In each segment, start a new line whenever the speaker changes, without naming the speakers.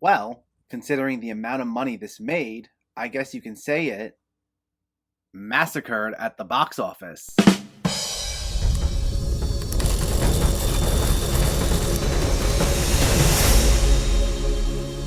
Well, considering the amount of money this made, I guess you can say it massacred at the box office.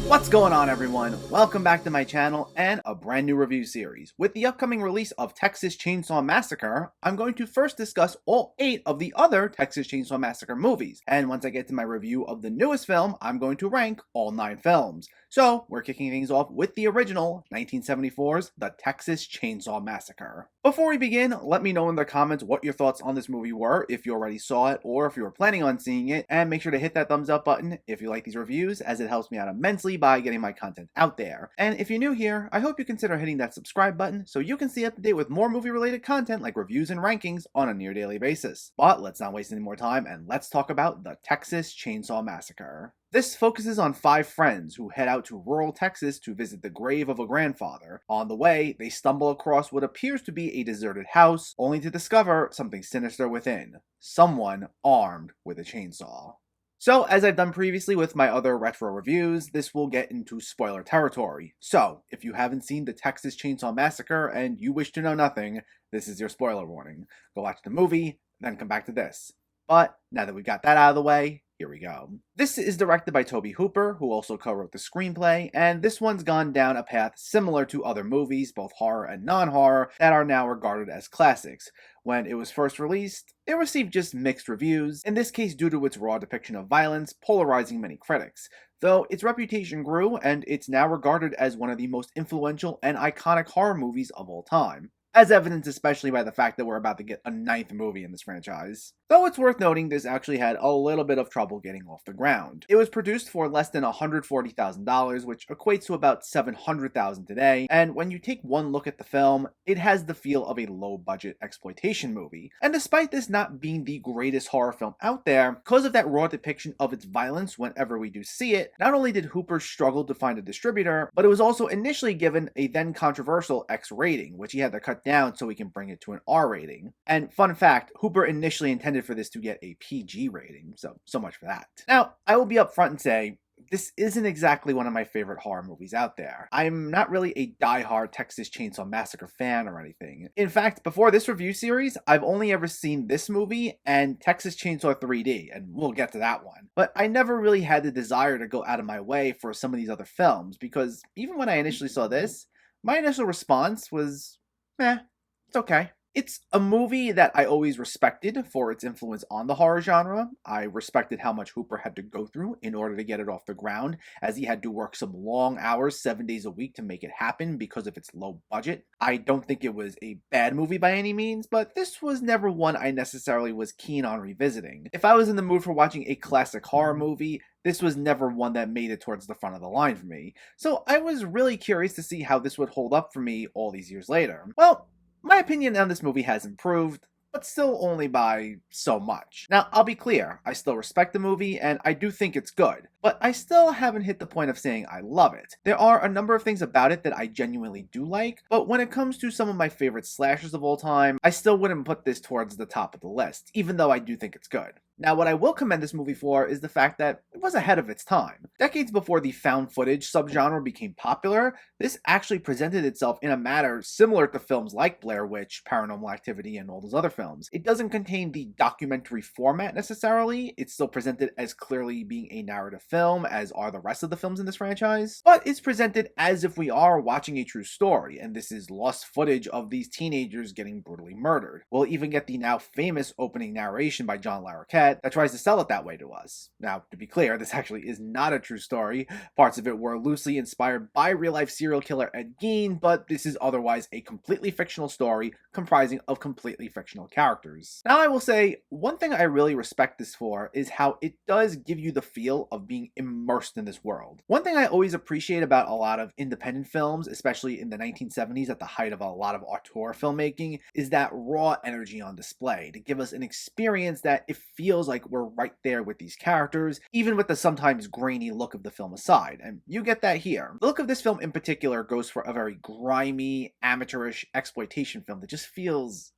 What's going on, everyone? Welcome back to my channel and a brand new review series. With the upcoming release of Texas Chainsaw Massacre, I'm going to first discuss all 8 of the other Texas Chainsaw Massacre movies, and once I get to my review of the newest film, I'm going to rank all 9 films. So, we're kicking things off with the original 1974's The Texas Chainsaw Massacre. Before we begin, let me know in the comments what your thoughts on this movie were, if you already saw it or if you were planning on seeing it, and make sure to hit that thumbs up button if you like these reviews, as it helps me out immensely by getting my content out there. And if you're new here, I hope you consider hitting that subscribe button so you can stay up to date with more movie related content like reviews and rankings on a near daily basis. But let's not waste any more time and let's talk about The Texas Chainsaw Massacre. This focuses on 5 friends who head out to rural Texas to visit the grave of a grandfather. On the way, they stumble across what appears to be a deserted house, only to discover something sinister within. Someone armed with a chainsaw. So, as I've done previously with my other retro reviews, this will get into spoiler territory. So, if you haven't seen the Texas Chainsaw Massacre and you wish to know nothing, this is your spoiler warning. Go watch the movie, then come back to this. But, now that we got that out of the way, here we go. This is directed by Tobe Hooper, who also co-wrote the screenplay, and this one's gone down a path similar to other movies, both horror and non-horror, that are now regarded as classics. When it was first released, it received just mixed reviews, in this case due to its raw depiction of violence, polarizing many critics. Though its reputation grew, and it's now regarded as one of the most influential and iconic horror movies of all time. As evidenced especially by the fact that we're about to get a 9th movie in this franchise. Though it's worth noting this actually had a little bit of trouble getting off the ground. It was produced for less than $140,000, which equates to about $700,000 today, and when you take one look at the film, it has the feel of a low-budget exploitation movie. And despite this not being the greatest horror film out there, because of that raw depiction of its violence whenever we do see it, not only did Hooper struggle to find a distributor, but it was also initially given a then controversial X rating, which he had to cut down so he can bring it to an R rating. And fun fact, Hooper initially intended for this to get a PG rating, so much for that. Now, I will be upfront and say, this isn't exactly one of my favorite horror movies out there. I'm not really a die-hard Texas Chainsaw Massacre fan or anything. In fact, before this review series, I've only ever seen this movie and Texas Chainsaw 3D, and we'll get to that one. But I never really had the desire to go out of my way for some of these other films, because even when I initially saw this, my initial response was, it's okay. It's a movie that I always respected for its influence on the horror genre. I respected how much Hooper had to go through in order to get it off the ground, as he had to work some long hours, 7 days a week to make it happen because of its low budget. I don't think it was a bad movie by any means, but this was never one I necessarily was keen on revisiting. If I was in the mood for watching a classic horror movie, this was never one that made it towards the front of the line for me. So I was really curious to see how this would hold up for me all these years later. Well, my opinion on this movie has improved, but still only by so much. Now, I'll be clear, I still respect the movie, and I do think it's good, but I still haven't hit the point of saying I love it. There are a number of things about it that I genuinely do like, but when it comes to some of my favorite slashers of all time, I still wouldn't put this towards the top of the list, even though I do think it's good. Now, what I will commend this movie for is the fact that it was ahead of its time. Decades before the found footage subgenre became popular, this actually presented itself in a manner similar to films like Blair Witch, Paranormal Activity, and all those other films. It doesn't contain the documentary format necessarily, it's still presented as clearly being a narrative film as are the rest of the films in this franchise, but it's presented as if we are watching a true story, and this is lost footage of these teenagers getting brutally murdered. We'll even get the now famous opening narration by John Larroquette that tries to sell it that way to us. Now, to be clear, this actually is not a true story. Parts of it were loosely inspired by real-life serial killer Ed Gein, but this is otherwise a completely fictional story comprising of completely fictional characters. Now, I will say, one thing I really respect this for is how it does give you the feel of being immersed in this world. One thing I always appreciate about a lot of independent films, especially in the 1970s at the height of a lot of auteur filmmaking, is that raw energy on display to give us an experience that it feels like we're right there with these characters, even with the sometimes grainy look of the film aside, and you get that here. The look of this film in particular goes for a very grimy, amateurish exploitation film that just feels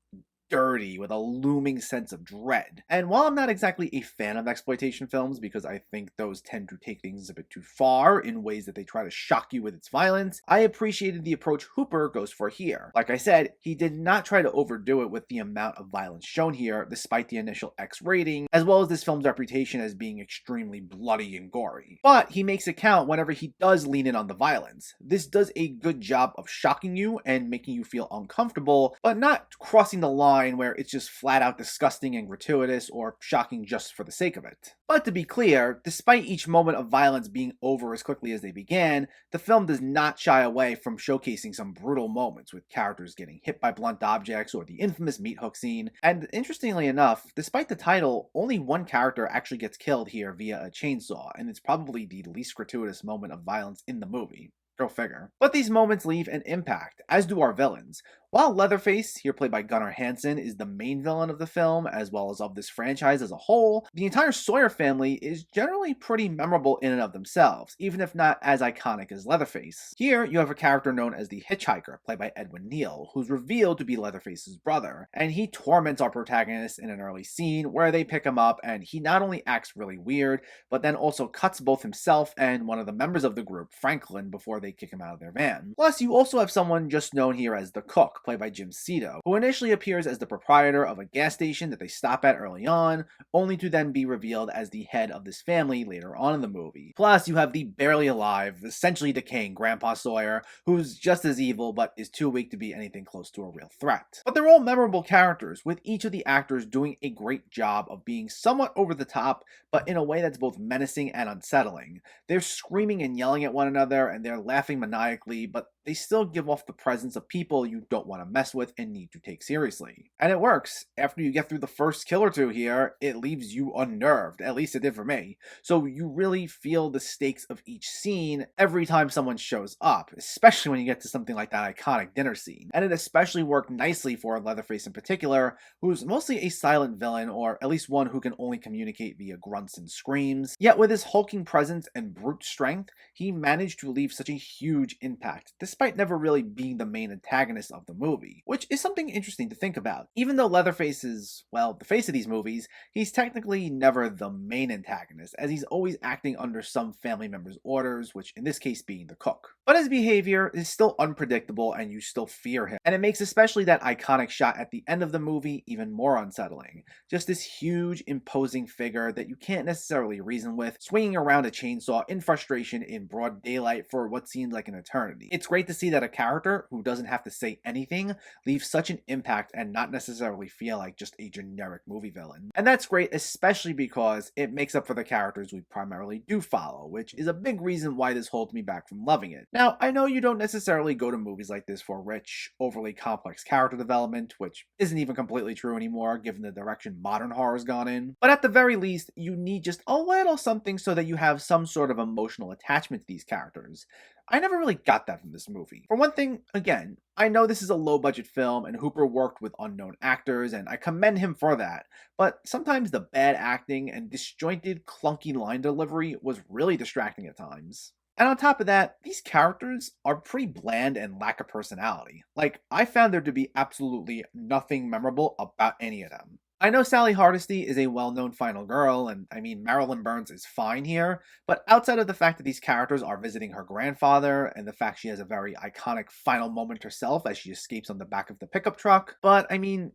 dirty with a looming sense of dread. And while I'm not exactly a fan of exploitation films because I think those tend to take things a bit too far in ways that they try to shock you with its violence, I appreciated the approach Hooper goes for here. Like I said, he did not try to overdo it with the amount of violence shown here, despite the initial X rating, as well as this film's reputation as being extremely bloody and gory. But he makes it count whenever he does lean in on the violence. This does a good job of shocking you and making you feel uncomfortable, but not crossing the line where it's just flat out disgusting and gratuitous or shocking just for the sake of it. But to be clear, despite each moment of violence being over as quickly as they began, the film does not shy away from showcasing some brutal moments with characters getting hit by blunt objects or the infamous meat hook scene. And interestingly enough, despite the title, only one character actually gets killed here via a chainsaw, and it's probably the least gratuitous moment of violence in the movie. Go figure. But these moments leave an impact, as do our villains. While Leatherface, here played by Gunnar Hansen, is the main villain of the film, as well as of this franchise as a whole, the entire Sawyer family is generally pretty memorable in and of themselves, even if not as iconic as Leatherface. Here, you have a character known as the Hitchhiker, played by Edwin Neal, who's revealed to be Leatherface's brother, and he torments our protagonist in an early scene where they pick him up, and he not only acts really weird, but then also cuts both himself and one of the members of the group, Franklin, before they kick him out of their van. Plus, you also have someone just known here as the Cook, played by Jim Cito, who initially appears as the proprietor of a gas station that they stop at early on, only to then be revealed as the head of this family later on in the movie. Plus, you have the barely alive, essentially decaying Grandpa Sawyer, who's just as evil but is too weak to be anything close to a real threat. But they're all memorable characters, with each of the actors doing a great job of being somewhat over the top, but in a way that's both menacing and unsettling. They're screaming and yelling at one another, and they're laughing maniacally, but they still give off the presence of people you don't want to mess with and need to take seriously. And it works. After you get through the first kill or two here, it leaves you unnerved, at least it did for me. So you really feel the stakes of each scene every time someone shows up, especially when you get to something like that iconic dinner scene. And it especially worked nicely for Leatherface in particular, who's mostly a silent villain, or at least one who can only communicate via grunts and screams. Yet with his hulking presence and brute strength, he managed to leave such a huge impact, despite never really being the main antagonist of the movie, which is something interesting to think about. Even though Leatherface is, well, the face of these movies, he's technically never the main antagonist, as he's always acting under some family member's orders, which in this case being the Cook. But his behavior is still unpredictable and you still fear him, and it makes especially that iconic shot at the end of the movie even more unsettling. Just this huge, imposing figure that you can't necessarily reason with, swinging around a chainsaw in frustration in broad daylight for what seemed like an eternity. It's great to see that a character who doesn't have to say anything leaves such an impact and not necessarily feel like just a generic movie villain. And that's great, especially because it makes up for the characters we primarily do follow, which is a big reason why this holds me back from loving it. Now, I know you don't necessarily go to movies like this for rich, overly complex character development, which isn't even completely true anymore given the direction modern horror's gone in, but at the very least, you need just a little something so that you have some sort of emotional attachment to these characters. I never really got that from this movie. For one thing, again, I know this is a low-budget film and Hooper worked with unknown actors, and I commend him for that, but sometimes the bad acting and disjointed, clunky line delivery was really distracting at times. And on top of that, these characters are pretty bland and lack a personality. Like, I found there to be absolutely nothing memorable about any of them. I know Sally Hardesty is a well-known final girl, and I mean Marilyn Burns is fine here, but outside of the fact that these characters are visiting her grandfather, and the fact she has a very iconic final moment herself as she escapes on the back of the pickup truck, but I mean,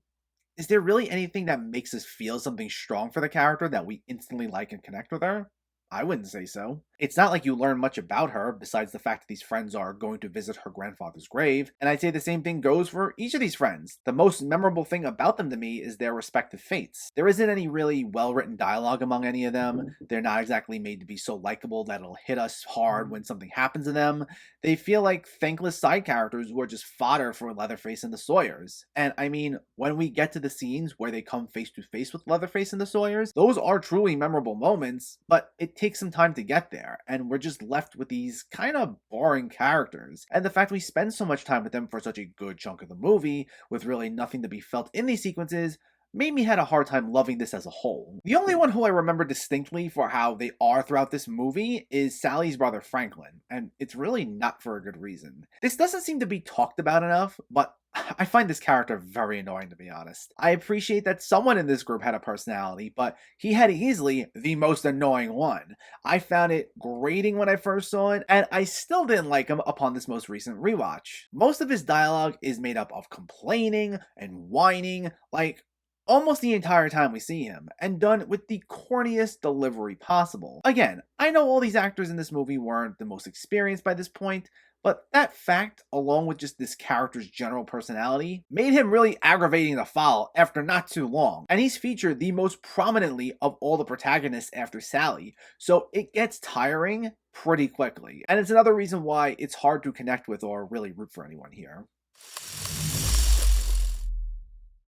is there really anything that makes us feel something strong for the character that we instantly like and connect with her? I wouldn't say so. It's not like you learn much about her, besides the fact that these friends are going to visit her grandfather's grave, and I'd say the same thing goes for each of these friends. The most memorable thing about them to me is their respective fates. There isn't any really well-written dialogue among any of them. They're not exactly made to be so likable that it'll hit us hard when something happens to them. They feel like thankless side characters who are just fodder for Leatherface and the Sawyers. And I mean, when we get to the scenes where they come face to face with Leatherface and the Sawyers, those are truly memorable moments, but it takes some time to get there, and we're just left with these kind of boring characters. And the fact we spend so much time with them for such a good chunk of the movie, with really nothing to be felt in these sequences, made me had a hard time loving this as a whole. The only one who I remember distinctly for how they are throughout this movie is Sally's brother Franklin, and it's really not for a good reason. This doesn't seem to be talked about enough, but I find this character very annoying, to be honest. I appreciate that someone in this group had a personality, but he had easily the most annoying one. I found it grating when I first saw it, and I still didn't like him upon this most recent rewatch. Most of his dialogue is made up of complaining and whining, like almost the entire time we see him, and done with the corniest delivery possible. Again, I know all these actors in this movie weren't the most experienced by this point, but that fact, along with just this character's general personality, made him really aggravating to follow after not too long. And he's featured the most prominently of all the protagonists after Sally, so it gets tiring pretty quickly. And it's another reason why it's hard to connect with or really root for anyone here.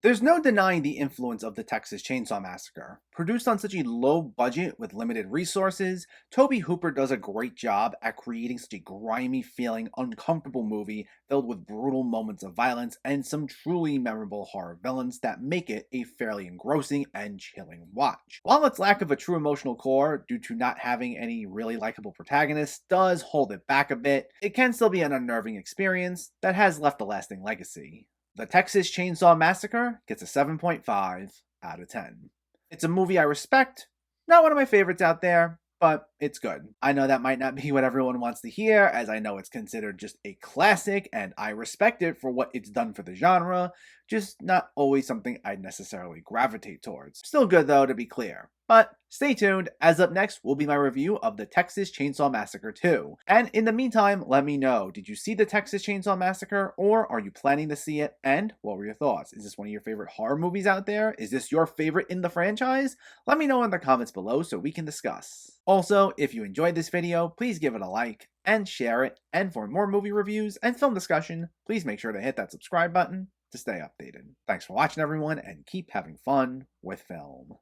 There's no denying the influence of the Texas Chainsaw Massacre. Produced on such a low budget with limited resources, Tobe Hooper does a great job at creating such a grimy feeling, uncomfortable movie filled with brutal moments of violence and some truly memorable horror villains that make it a fairly engrossing and chilling watch. While its lack of a true emotional core, due to not having any really likable protagonists, does hold it back a bit, it can still be an unnerving experience that has left a lasting legacy. The Texas Chainsaw Massacre gets a 7.5 out of 10. It's a movie I respect, not one of my favorites out there, but it's good. I know that might not be what everyone wants to hear, as I know it's considered just a classic, and I respect it for what it's done for the genre, just not always something I'd necessarily gravitate towards. Still good though, to be clear. But stay tuned, as up next will be my review of the Texas Chainsaw Massacre 2. And in the meantime, let me know, did you see the Texas Chainsaw Massacre, or are you planning to see it? And what were your thoughts? Is this one of your favorite horror movies out there? Is this your favorite in the franchise? Let me know in the comments below so we can discuss. Also, if you enjoyed this video, please give it a like and share it. And for more movie reviews and film discussion, please make sure to hit that subscribe button to stay updated. Thanks for watching, everyone, and keep having fun with film.